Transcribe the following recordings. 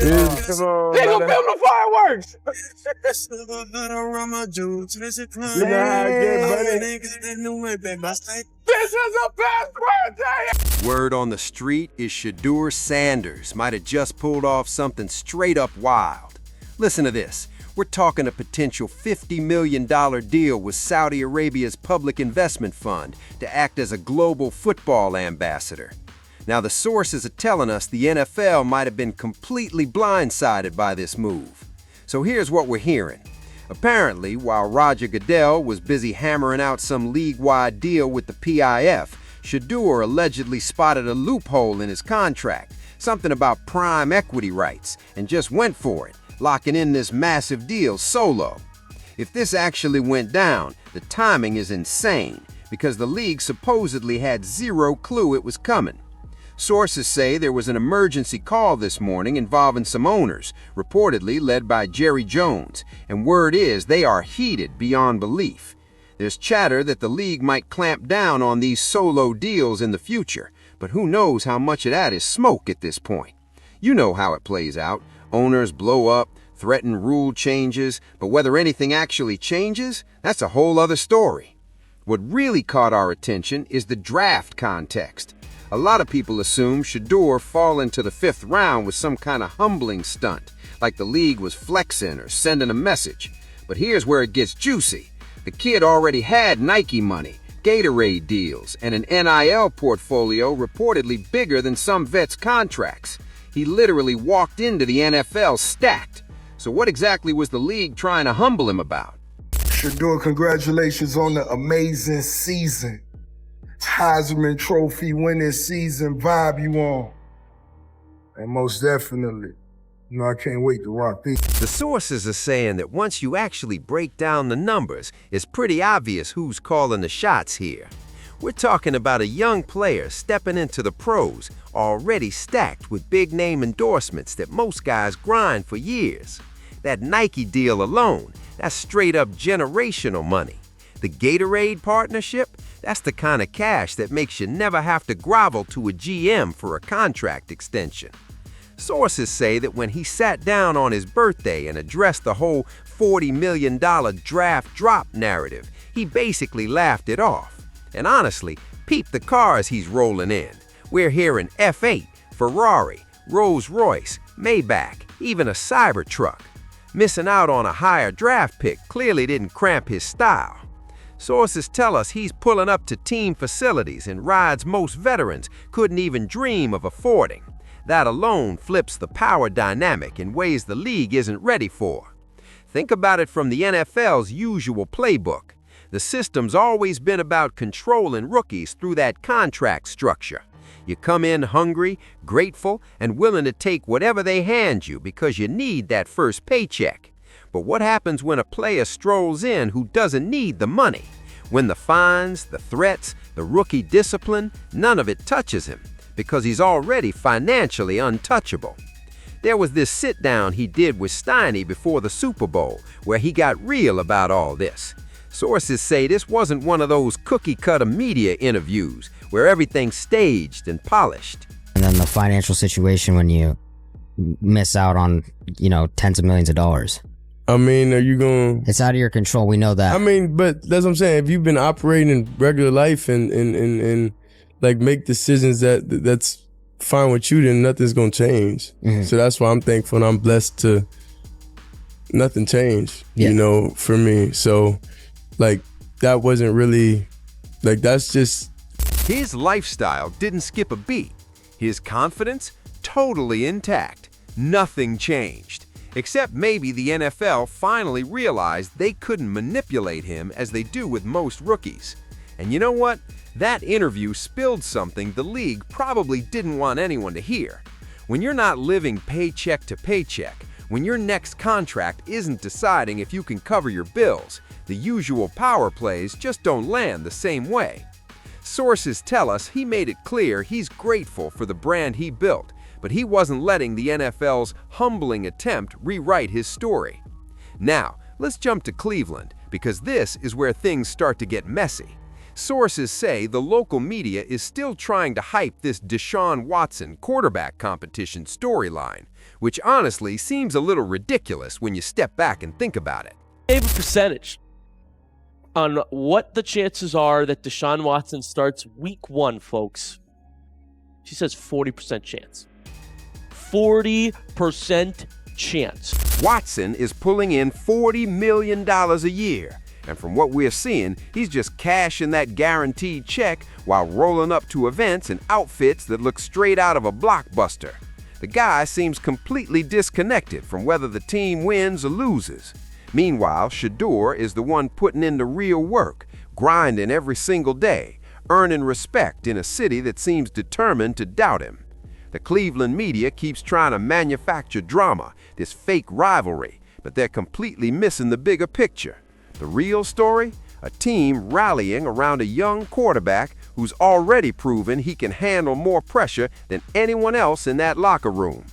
Come on, They gonna brother. film the fireworks. You know how I get, buddy? This is a best birthday. Word on the street is Shedeur Sanders might have just pulled off something straight up wild. Listen to this. We're talking a potential $50 million deal with Saudi Arabia's public investment fund to act as a global football ambassador. Now, the sources are telling us the NFL might have been completely blindsided by this move. So here's what we're hearing. Apparently, while Roger Goodell was busy hammering out some league-wide deal with the PIF, Shedeur allegedly spotted a loophole in his contract, something about prime equity rights, and just went for it, locking in this massive deal solo. If this actually went down, the timing is insane, because the league supposedly had zero clue it was coming. Sources say there was an emergency call this morning involving some owners, reportedly led by Jerry Jones, and word is they are heated beyond belief. There's chatter that the league might clamp down on these solo deals in the future, but who knows how much of that is smoke at this point. You know how it plays out. Owners blow up, threaten rule changes, but whether anything actually changes, that's a whole other story. What really caught our attention is the draft context. A lot of people assume Shedeur falling to the 5th round was some kind of humbling stunt, like the league was flexing or sending a message. But here's where it gets juicy. The kid already had Nike money, Gatorade deals, and an NIL portfolio reportedly bigger than some vets' contracts. He literally walked into the NFL stacked. So what exactly was the league trying to humble him about? Shedeur, congratulations on the amazing season. Heisman Trophy winning season vibe you on. And most definitely, I can't wait to rock these. The sources are saying that once you actually break down the numbers, it's pretty obvious who's calling the shots here. We're talking about a young player stepping into the pros, already stacked with big-name endorsements that most guys grind for years. That Nike deal alone, that's straight-up generational money. The Gatorade partnership, that's the kind of cash that makes you never have to grovel to a GM for a contract extension. Sources say that when he sat down on his birthday and addressed the whole $40 million draft drop narrative, he basically laughed it off. And honestly, peep the cars he's rolling in. We're hearing F8, Ferrari, Rolls-Royce, Maybach, even a Cybertruck. Missing out on a higher draft pick clearly didn't cramp his style. Sources tell us he's pulling up to team facilities and rides most veterans couldn't even dream of affording. That alone flips the power dynamic in ways the league isn't ready for. Think about it from the NFL's usual playbook. The system's always been about controlling rookies through that contract structure. You come in hungry, grateful, and willing to take whatever they hand you because you need that first paycheck. But what happens when a player strolls in who doesn't need the money? When the fines, the threats, the rookie discipline, none of it touches him because he's already financially untouchable. There was this sit-down he did with Steiny before the Super Bowl where he got real about all this. Sources say this wasn't one of those cookie-cutter media interviews where everything's staged and polished. And then the financial situation when you miss out on, tens of millions of dollars. I mean, are you going? It's out of your control. We know that. I mean, but that's what I'm saying. If you've been operating in regular life and like make decisions that's fine with you, then nothing's gonna change. Mm-hmm. So that's why I'm thankful and I'm blessed to nothing changed. Yeah. For me. So like that wasn't really like that's just. His lifestyle didn't skip a beat. His confidence totally intact. Nothing changed. Except maybe the NFL finally realized they couldn't manipulate him as they do with most rookies. And you know what? That interview spilled something the league probably didn't want anyone to hear. When you're not living paycheck to paycheck, when your next contract isn't deciding if you can cover your bills, the usual power plays just don't land the same way. Sources tell us he made it clear he's grateful for the brand he built, but he wasn't letting the NFL's humbling attempt rewrite his story. Now, let's jump to Cleveland, because this is where things start to get messy. Sources say the local media is still trying to hype this Deshaun Watson quarterback competition storyline, which honestly seems a little ridiculous when you step back and think about it. Gave a percentage on what the chances are that Deshaun Watson starts week 1, folks. She says 40% chance. 40% chance. Watson is pulling in $40 million a year. And from what we're seeing, he's just cashing that guaranteed check while rolling up to events and outfits that look straight out of a blockbuster. The guy seems completely disconnected from whether the team wins or loses. Meanwhile, Shedeur is the one putting in the real work, grinding every single day, earning respect in a city that seems determined to doubt him. The Cleveland media keeps trying to manufacture drama, this fake rivalry, but they're completely missing the bigger picture. The real story? A team rallying around a young quarterback who's already proven he can handle more pressure than anyone else in that locker room.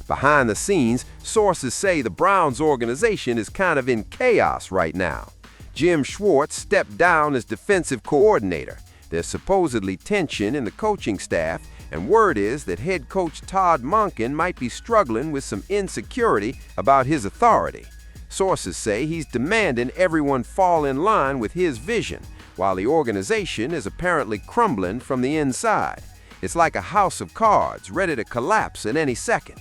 Behind the scenes, sources say the Browns organization is kind of in chaos right now. Jim Schwartz stepped down as defensive coordinator. There's supposedly tension in the coaching staff, and word is that head coach Todd Monken might be struggling with some insecurity about his authority. Sources say he's demanding everyone fall in line with his vision, while the organization is apparently crumbling from the inside. It's like a house of cards ready to collapse at any second.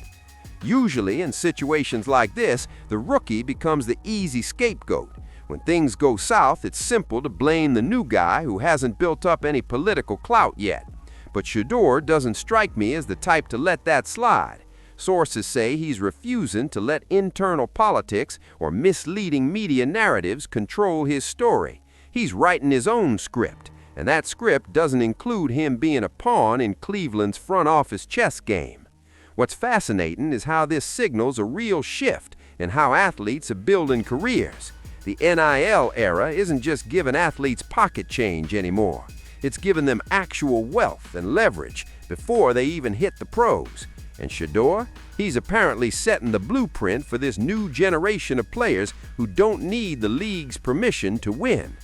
Usually, in situations like this, the rookie becomes the easy scapegoat. When things go south, it's simple to blame the new guy who hasn't built up any political clout yet. But Shedeur doesn't strike me as the type to let that slide. Sources say he's refusing to let internal politics or misleading media narratives control his story. He's writing his own script, and that script doesn't include him being a pawn in Cleveland's front office chess game. What's fascinating is how this signals a real shift in how athletes are building careers. The NIL era isn't just giving athletes pocket change anymore. It's giving them actual wealth and leverage before they even hit the pros. And Shedeur, he's apparently setting the blueprint for this new generation of players who don't need the league's permission to win.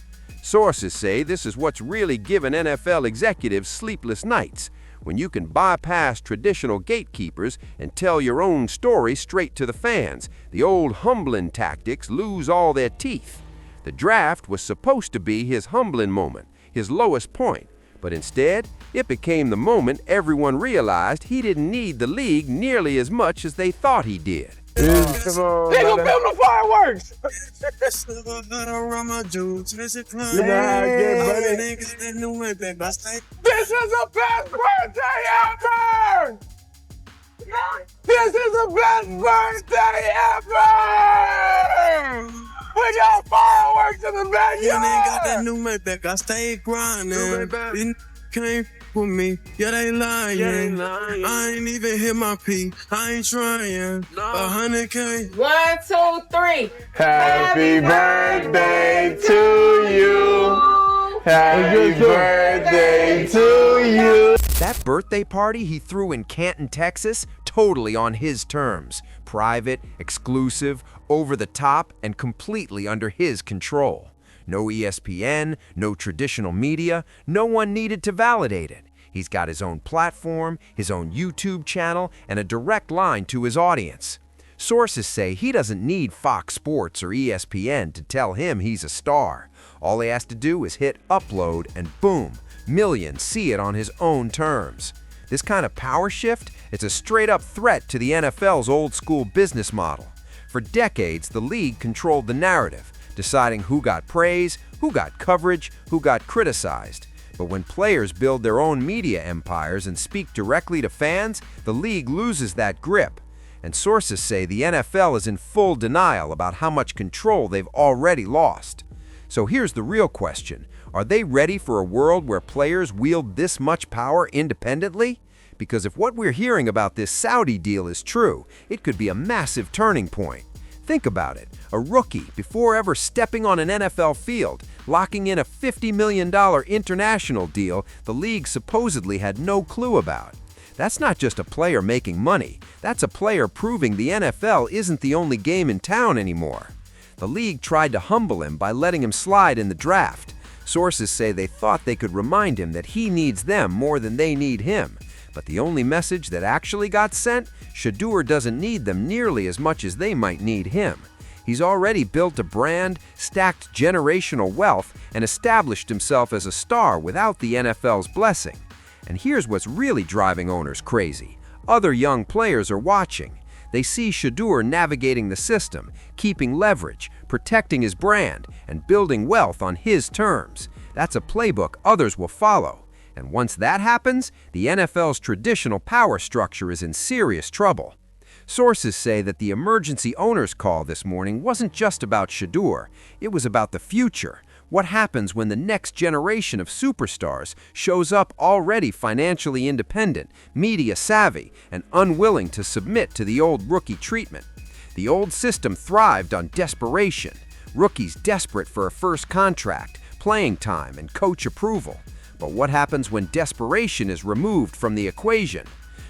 Sources say this is what's really given NFL executives sleepless nights, when you can bypass traditional gatekeepers and tell your own story straight to the fans. The old humbling tactics lose all their teeth. The draft was supposed to be his humbling moment, his lowest point. But instead, it became the moment everyone realized he didn't need the league nearly as much as they thought he did. They gonna film the fireworks! This is the best birthday ever! This is the best birthday ever! We got fireworks in the backyard! Yeah, they got that new Maybach. I stay grinding. They came with me. Yeah, they lying. I ain't even hit my peak. I ain't trying. 100K. 1, 2, 3. Happy birthday to you. Happy birthday to you. That birthday party he threw in Canton, Texas, totally on his terms. Private, exclusive, over the top, and completely under his control. No ESPN, no traditional media, no one needed to validate it. He's got his own platform, his own YouTube channel, and a direct line to his audience. Sources say he doesn't need Fox Sports or ESPN to tell him he's a star. All he has to do is hit upload and boom, millions see it on his own terms. This kind of power shift, it's a straight-up threat to the NFL's old-school business model. For decades, the league controlled the narrative, deciding who got praise, who got coverage, who got criticized. But when players build their own media empires and speak directly to fans, the league loses that grip. And sources say the NFL is in full denial about how much control they've already lost. So here's the real question. Are they ready for a world where players wield this much power independently? Because if what we're hearing about this Saudi deal is true, it could be a massive turning point. Think about it. A rookie, before ever stepping on an NFL field, locking in a $50 million international deal the league supposedly had no clue about. That's not just a player making money. That's a player proving the NFL isn't the only game in town anymore. The league tried to humble him by letting him slide in the draft. Sources say they thought they could remind him that he needs them more than they need him. But the only message that actually got sent, Shedeur doesn't need them nearly as much as they might need him. He's already built a brand, stacked generational wealth, and established himself as a star without the NFL's blessing. And here's what's really driving owners crazy. Other young players are watching. They see Shedeur navigating the system, keeping leverage, protecting his brand, and building wealth on his terms. That's a playbook others will follow. And once that happens, the NFL's traditional power structure is in serious trouble. Sources say that the emergency owners call this morning wasn't just about Shedeur, it was about the future. What happens when the next generation of superstars shows up already financially independent, media savvy, and unwilling to submit to the old rookie treatment? The old system thrived on desperation. Rookies desperate for a first contract, playing time, and coach approval. But what happens when desperation is removed from the equation?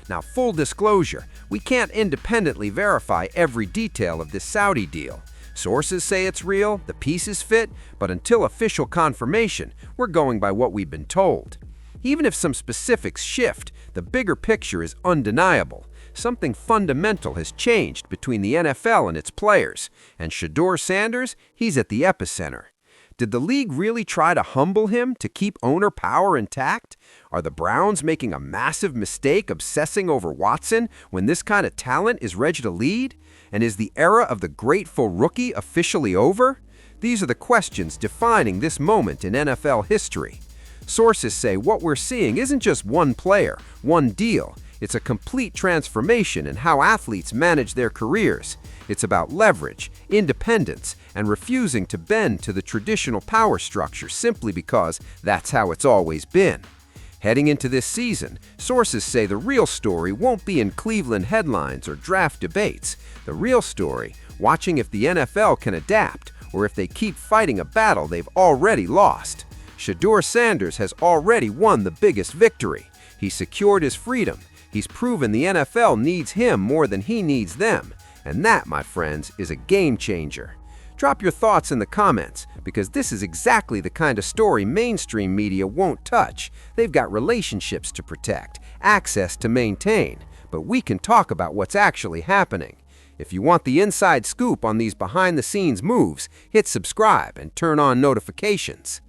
Now, full disclosure, we can't independently verify every detail of this Saudi deal. Sources say it's real, the pieces fit, but until official confirmation, we're going by what we've been told. Even if some specifics shift, the bigger picture is undeniable. Something fundamental has changed between the NFL and its players, and Shedeur Sanders, he's at the epicenter. Did the league really try to humble him to keep owner power intact? Are the Browns making a massive mistake obsessing over Watson when this kind of talent is ready to lead? And is the era of the grateful rookie officially over? These are the questions defining this moment in NFL history. Sources say what we're seeing isn't just one player, one deal. It's a complete transformation in how athletes manage their careers. It's about leverage, independence, and refusing to bend to the traditional power structure simply because that's how it's always been. Heading into this season, sources say the real story won't be in Cleveland headlines or draft debates. The real story, watching if the NFL can adapt or if they keep fighting a battle they've already lost. Shedeur Sanders has already won the biggest victory. He's secured his freedom. He's proven the NFL needs him more than he needs them. And that, my friends, is a game changer. Drop your thoughts in the comments, because this is exactly the kind of story mainstream media won't touch. They've got relationships to protect, access to maintain, but we can talk about what's actually happening. If you want the inside scoop on these behind-the-scenes moves, hit subscribe and turn on notifications.